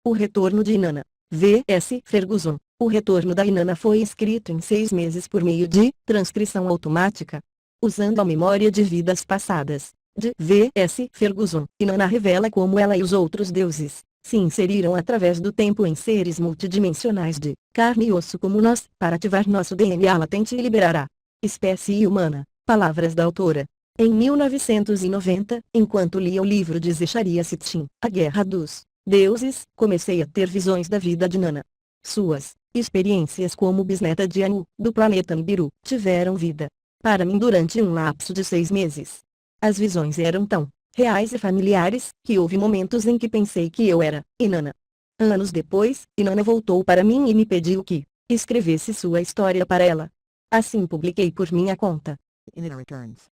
O retorno de Inanna. V.S. Ferguson. O retorno da Inanna foi escrito em 6 meses por meio de transcrição automática, usando a memória de vidas passadas, de V.S. Ferguson. Inanna revela como ela e os outros deuses se inseriram através do tempo em seres multidimensionais de carne e osso como nós, para ativar nosso DNA latente e liberar a espécie humana. Palavras da autora. Em 1990, enquanto lia o livro de Zecharia Sitchin, A Guerra dos Deuses, comecei a ter visões da vida de Inanna. Suas experiências como bisneta de Anu, do planeta Nibiru, tiveram vida para mim durante um lapso de 6 meses. As visões eram tão reais e familiares, que houve momentos em que pensei que eu era Inanna. Anos depois, Inanna voltou para mim e me pediu que escrevesse sua história para ela. Assim publiquei por minha conta. Inanna Returns.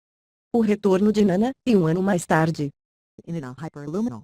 O retorno de Inanna, e um ano mais tarde. Inanna Hyperluminal.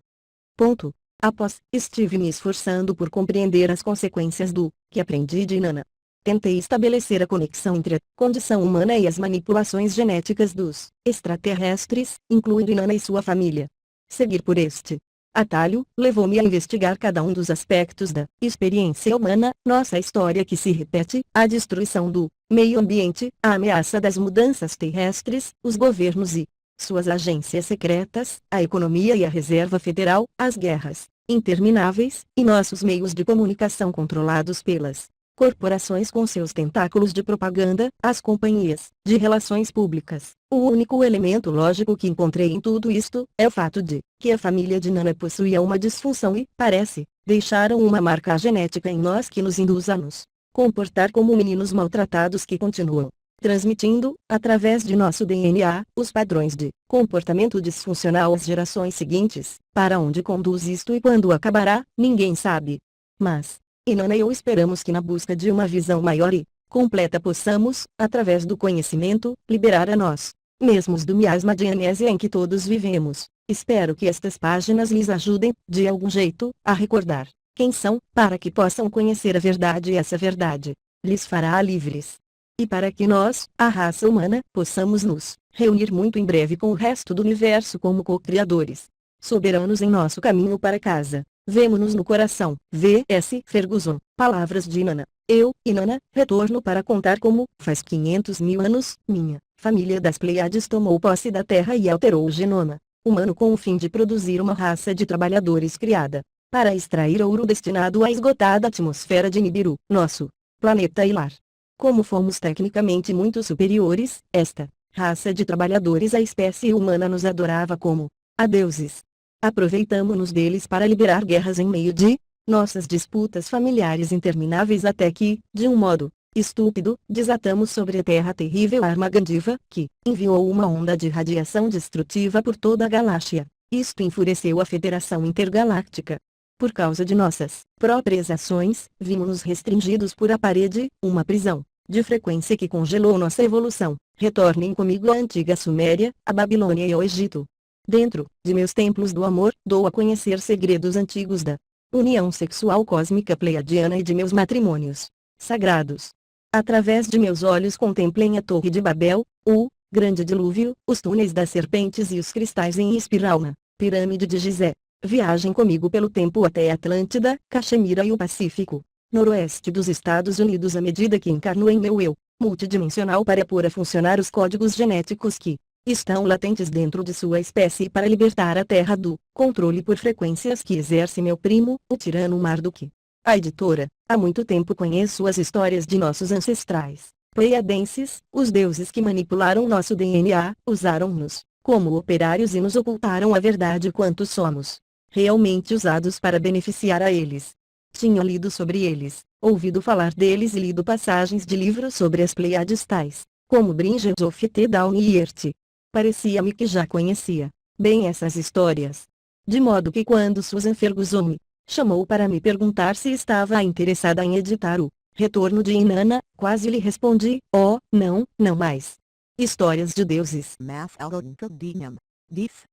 Ponto. Após, estive me esforçando por compreender as consequências do que aprendi de Inanna. Tentei estabelecer a conexão entre a condição humana e as manipulações genéticas dos extraterrestres, incluindo Inanna e sua família. Seguir por este atalho, levou-me a investigar cada um dos aspectos da experiência humana, nossa história que se repete, a destruição do meio ambiente, a ameaça das mudanças terrestres, os governos e suas agências secretas, a economia e a Reserva Federal, as guerras intermináveis, e nossos meios de comunicação controlados pelas corporações com seus tentáculos de propaganda, as companhias de relações públicas. O único elemento lógico que encontrei em tudo isto, é o fato de que a família de Inanna possuía uma disfunção e, parece, deixaram uma marca genética em nós que nos induz a nos comportar como meninos maltratados que continuam transmitindo, através de nosso DNA, os padrões de comportamento disfuncional às gerações seguintes. Para onde conduz isto e quando acabará, ninguém sabe. Mas Inanna e eu esperamos que na busca de uma visão maior e completa possamos, através do conhecimento, liberar a nós mesmos do miasma de amnésia em que todos vivemos. Espero que estas páginas lhes ajudem, de algum jeito, a recordar quem são, para que possam conhecer a verdade e essa verdade lhes fará livres. E para que nós, a raça humana, possamos nos reunir muito em breve com o resto do universo como co-criadores soberanos em nosso caminho para casa. Vemo-nos no coração. V.S. Ferguson. Palavras de Inanna. Eu, Inanna, retorno para contar como, faz 500.000 anos, minha família das Pleiades tomou posse da Terra e alterou o genoma humano com o fim de produzir uma raça de trabalhadores criada para extrair ouro destinado à esgotada atmosfera de Nibiru, nosso planeta e lar. Como fomos tecnicamente muito superiores, esta raça de trabalhadores à espécie humana nos adorava como a deuses. Aproveitamo-nos deles para liberar guerras em meio de nossas disputas familiares intermináveis até que, de um modo estúpido, desatamos sobre a Terra a terrível arma Gandiva, que enviou uma onda de radiação destrutiva por toda a galáxia. Isto enfureceu a Federação Intergaláctica. Por causa de nossas próprias ações, vimos-nos restringidos por a parede, uma prisão de frequência que congelou nossa evolução. Retornem comigo à antiga Suméria, a Babilônia e ao Egito. Dentro de meus templos do amor, dou a conhecer segredos antigos da união sexual cósmica pleiadiana e de meus matrimônios sagrados. Através de meus olhos contemplem a Torre de Babel, o grande dilúvio, os túneis das serpentes e os cristais em espiral na pirâmide de Gizé. Viajem comigo pelo tempo até Atlântida, Caxemira e o Pacífico, noroeste dos Estados Unidos à medida que encarno em meu eu multidimensional para pôr a funcionar os códigos genéticos que estão latentes dentro de sua espécie para libertar a Terra do controle por frequências que exerce meu primo, o tirano Marduk. A editora. Há muito tempo conheço as histórias de nossos ancestrais pleiadenses, os deuses que manipularam nosso DNA, usaram-nos como operários e nos ocultaram a verdade quanto somos realmente usados para beneficiar a eles. Tinha lido sobre eles, ouvido falar deles e lido passagens de livros sobre as Pleiades tais como Bridget of the Dawn e Earth. Parecia-me que já conhecia bem essas histórias. De modo que quando Susan Ferguson me chamou para me perguntar se estava interessada em editar o Retorno de Inanna, quase lhe respondi, oh, não, não mais. Histórias de deuses. Math Algorithm. Diff.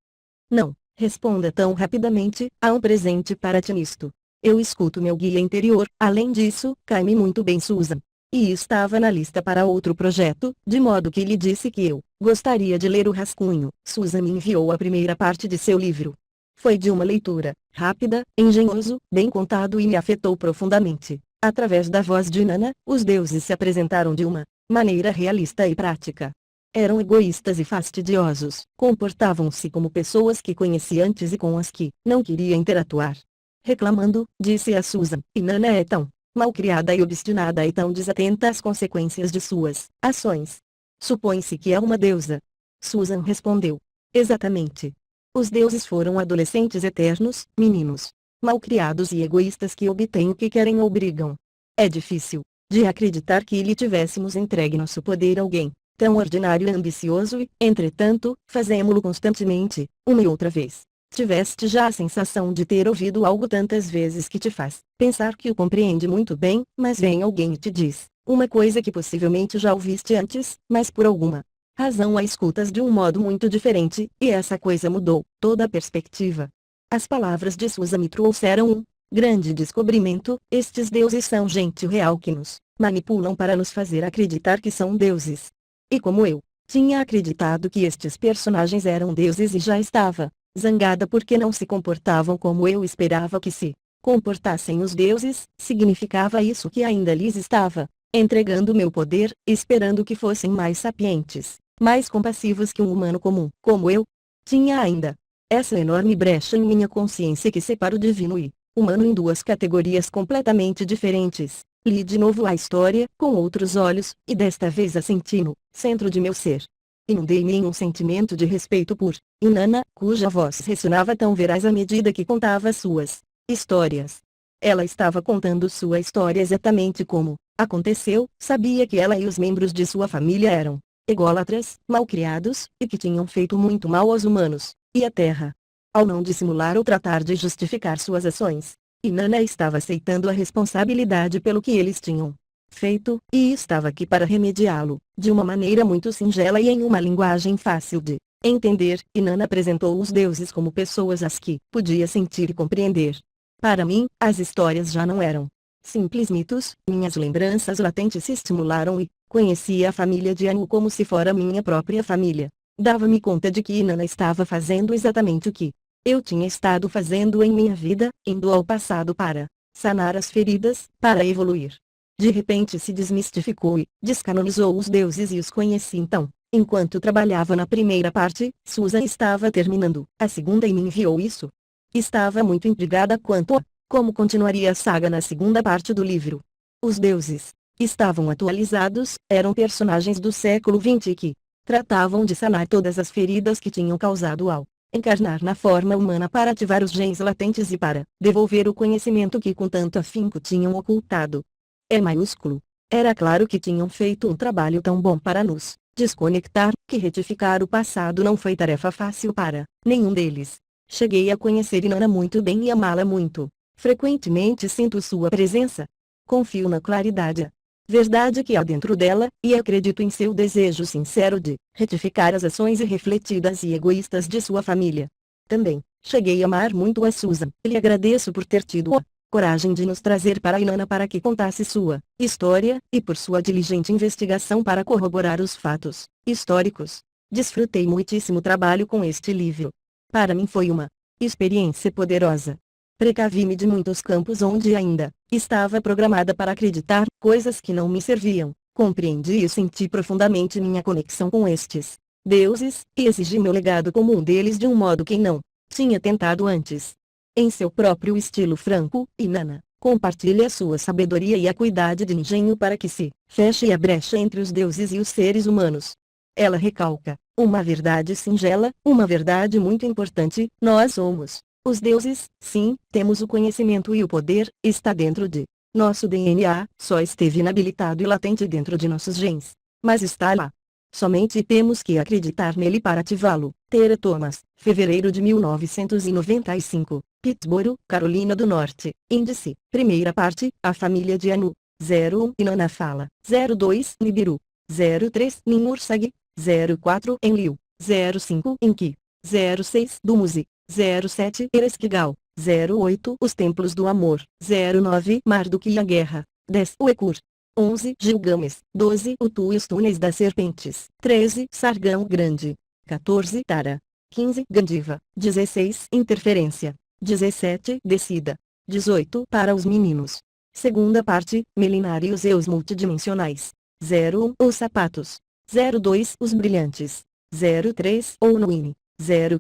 Não, responda tão rapidamente, há um presente para ti nisto. Eu escuto meu guia interior, além disso, cai-me muito bem Susan. E estava na lista para outro projeto, de modo que lhe disse que eu gostaria de ler o rascunho. Susan me enviou a primeira parte de seu livro. Foi de uma leitura rápida, engenhoso, bem contado e me afetou profundamente. Através da voz de Nana, os deuses se apresentaram de uma maneira realista e prática. Eram egoístas e fastidiosos, comportavam-se como pessoas que conheci antes e com as que não queria interatuar. Reclamando, disse a Susan, e Nana é tão malcriada e obstinada e tão desatenta às consequências de suas ações. Supõe-se que é uma deusa. Susan respondeu. Exatamente. Os deuses foram adolescentes eternos, meninos, malcriados e egoístas que obtêm o que querem ou brigam. É difícil de acreditar que lhe tivéssemos entregue nosso poder a alguém tão ordinário e ambicioso e, entretanto, fazemo-lo constantemente, uma e outra vez. Tiveste já a sensação de ter ouvido algo tantas vezes que te faz pensar que o compreende muito bem, mas vem alguém e te diz uma coisa que possivelmente já ouviste antes, mas por alguma razão a escutas de um modo muito diferente, e essa coisa mudou toda a perspectiva. As palavras de Susan me trouxeram um grande descobrimento: estes deuses são gente real que nos manipulam para nos fazer acreditar que são deuses. E como eu tinha acreditado que estes personagens eram deuses e já estava zangada porque não se comportavam como eu esperava que se comportassem os deuses, significava isso que ainda lhes estava entregando meu poder, esperando que fossem mais sapientes, mais compassivos que um humano comum, como eu. Tinha ainda essa enorme brecha em minha consciência que separa o divino e humano em duas categorias completamente diferentes. Li de novo a história, com outros olhos, e desta vez a senti no centro de meu ser. Inundei-me em um sentimento de respeito por Inanna, cuja voz ressonava tão veraz à medida que contava suas histórias. Ela estava contando sua história exatamente como aconteceu, sabia que ela e os membros de sua família eram ególatras, malcriados, e que tinham feito muito mal aos humanos e à terra. Ao não dissimular ou tratar de justificar suas ações, Inanna estava aceitando a responsabilidade pelo que eles tinham feito, e estava aqui para remediá-lo, de uma maneira muito singela e em uma linguagem fácil de entender. Inanna apresentou os deuses como pessoas as que podia sentir e compreender. Para mim, as histórias já não eram simples mitos, minhas lembranças latentes se estimularam e conhecia a família de Anu como se fora minha própria família. Dava-me conta de que Inanna estava fazendo exatamente o que eu tinha estado fazendo em minha vida, indo ao passado para sanar as feridas, para evoluir. De repente se desmistificou e descanonizou os deuses e os conheci então. Enquanto trabalhava na primeira parte, Susan estava terminando a segunda e me enviou isso. Estava muito intrigada quanto a como continuaria a saga na segunda parte do livro. Os deuses estavam atualizados, eram personagens do século XX que tratavam de sanar todas as feridas que tinham causado ao encarnar na forma humana para ativar os genes latentes e para devolver o conhecimento que com tanto afinco tinham ocultado. É maiúsculo. Era claro que tinham feito um trabalho tão bom para nos desconectar, que retificar o passado não foi tarefa fácil para nenhum deles. Cheguei a conhecer Inanna muito bem e amá-la muito. Frequentemente sinto sua presença. Confio na claridade, verdade que há dentro dela, e acredito em seu desejo sincero de retificar as ações irrefletidas e egoístas de sua família. Também cheguei a amar muito a Susan. Lhe agradeço por ter tido a coragem de nos trazer para Inanna para que contasse sua história, e por sua diligente investigação para corroborar os fatos históricos. Desfrutei muitíssimo trabalho com este livro. Para mim foi uma experiência poderosa. Precavi-me de muitos campos onde ainda estava programada para acreditar coisas que não me serviam. Compreendi e senti profundamente minha conexão com estes deuses, e exigi meu legado como um deles de um modo que não tinha tentado antes. Em seu próprio estilo franco, Inanna compartilha sua sabedoria e acuidade de engenho para que se feche a brecha entre os deuses e os seres humanos. Ela recalca uma verdade singela, uma verdade muito importante: nós somos os deuses. Sim, temos o conhecimento e o poder, está dentro de nosso DNA, só esteve inabilitado e latente dentro de nossos genes. Mas está lá. Somente temos que acreditar nele para ativá-lo. Tara Thomas, fevereiro de 1995, Pittsburgh, Carolina do Norte. Índice, primeira parte, a família de Anu. 01 Inanna fala. 02 Nibiru. 03 Ninhursag. 04 Enlil. 05 Enki. 06 Dumuzi. 07 Ereskkigal. 08 Os Templos do Amor. 09 Marduk e a Guerra. 10 Uekur. 11 Gilgamesh. 12 Utu e os Túneis das Serpentes. 13 Sargão Grande. 14 Tara. 15. Gandiva. 16. Interferência. 17. Descida. 18. Para os meninos. Segunda parte, Melinários e os multidimensionais. 01. Os sapatos. 02. Os brilhantes. 03. Onwin.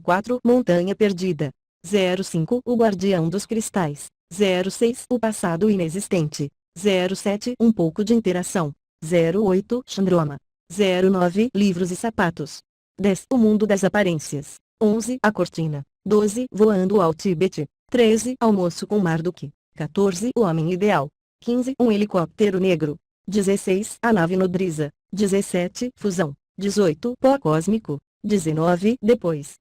04. Montanha perdida. 05. O guardião dos cristais. 06. O passado inexistente. 07. Um pouco de interação. 08. Chandroma. 09. Livros e sapatos. 10. O mundo das aparências. 11. A cortina. 12. Voando ao Tibete. 13. Almoço com Marduk. 14. O homem ideal. 15. Um helicóptero negro. 16. A nave nodriza. 17. Fusão. 18. Pó cósmico. 19. Depois.